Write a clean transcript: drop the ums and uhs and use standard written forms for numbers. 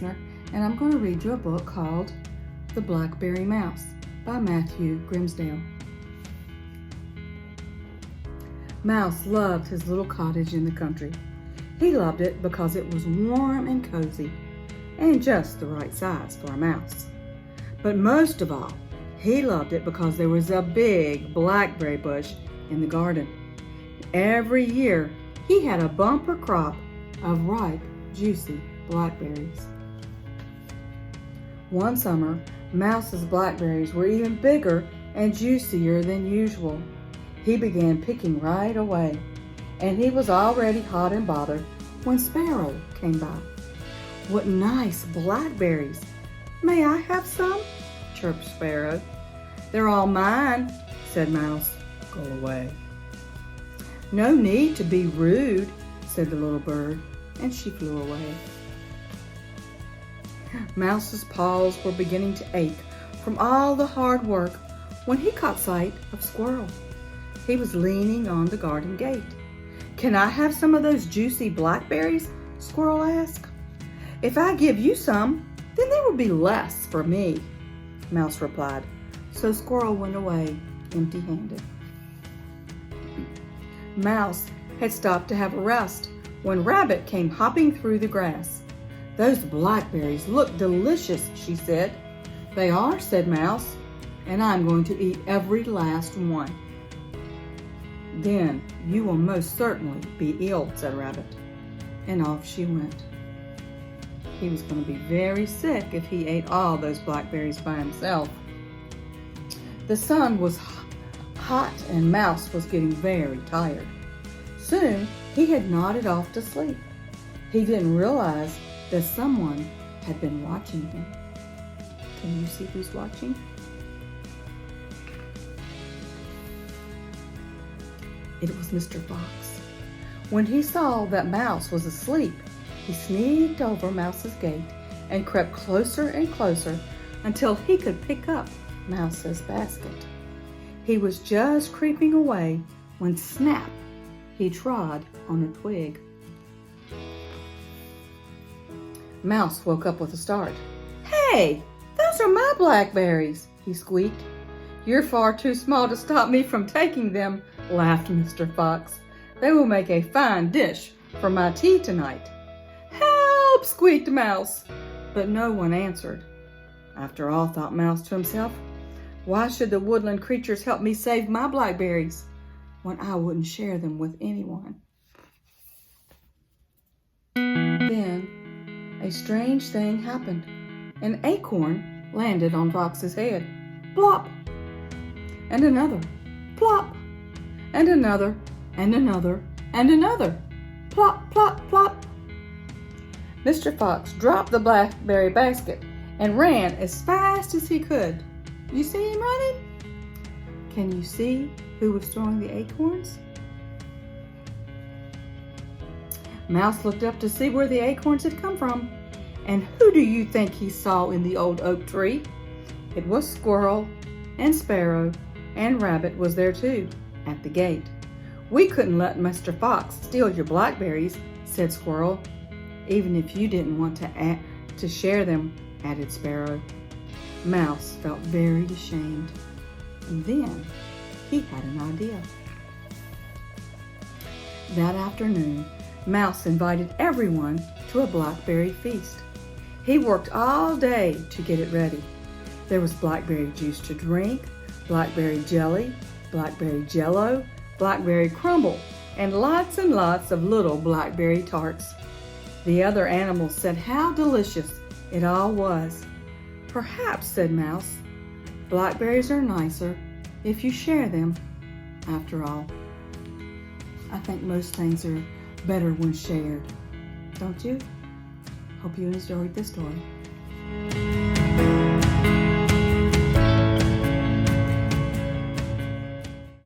Kestner, and I'm going to read you a book called The Blackberry Mouse by Matthew Grimsdale. Mouse loved his little cottage in the country. He loved it because it was warm and cozy and just the right size for a mouse. But most of all, he loved it because there was a big blackberry bush in the garden. Every year, he had a bumper crop of ripe, juicy blackberries. One summer, Mouse's blackberries were even bigger and juicier than usual. He began picking right away, and he was already hot and bothered when Sparrow came by. "What nice blackberries! May I have some?" chirped Sparrow. "They're all mine," said Mouse. "Go away." "No need to be rude," said the little bird, and she flew away. Mouse's paws were beginning to ache from all the hard work when he caught sight of Squirrel. He was leaning on the garden gate. "Can I have some of those juicy blackberries?" Squirrel asked. "If I give you some, then there will be less for me," Mouse replied. So Squirrel went away empty-handed. Mouse had stopped to have a rest when Rabbit came hopping through the grass. "Those blackberries look delicious," she said. "They are," said Mouse, "and I'm going to eat every last one." "Then you will most certainly be ill," said Rabbit, and off she went. He was going to be very sick if he ate all those blackberries by himself. The sun was hot and Mouse was getting very tired. Soon he had nodded off to sleep. He didn't realize that someone had been watching him. Can you see who's watching? It was Mr. Fox. When he saw that Mouse was asleep, he sneaked over Mouse's gate and crept closer and closer until he could pick up Mouse's basket. He was just creeping away when snap, he trod on a twig. Mouse woke up with a start. "Hey, those are my blackberries," he squeaked. "You're far too small to stop me from taking them," laughed Mr. Fox. "They will make a fine dish for my tea tonight." "Help!" squeaked Mouse, but no one answered. "After all," thought Mouse to himself, "why should the woodland creatures help me save my blackberries when I wouldn't share them with anyone?" Then a strange thing happened. An acorn landed on Fox's head. Plop! And another. Plop! And another, and another, and another. Plop, plop, plop. Mr. Fox dropped the blackberry basket and ran as fast as he could. You see him running? Can you see who was throwing the acorns? Mouse looked up to see where the acorns had come from. And who do you think he saw in the old oak tree? It was Squirrel and Sparrow, and Rabbit was there too, at the gate. "We couldn't let Mr. Fox steal your blackberries," said Squirrel. "Even if you didn't want to share them," added Sparrow. Mouse felt very ashamed, and then he had an idea. That afternoon, Mouse invited everyone to a blackberry feast. He worked all day to get it ready. There was blackberry juice to drink, blackberry jelly, blackberry jello, blackberry crumble, and lots of little blackberry tarts. The other animals said how delicious it all was. "Perhaps," said Mouse, "blackberries are nicer if you share them. After all, I think most things are better when shared. Don't you?" Hope you enjoyed this story.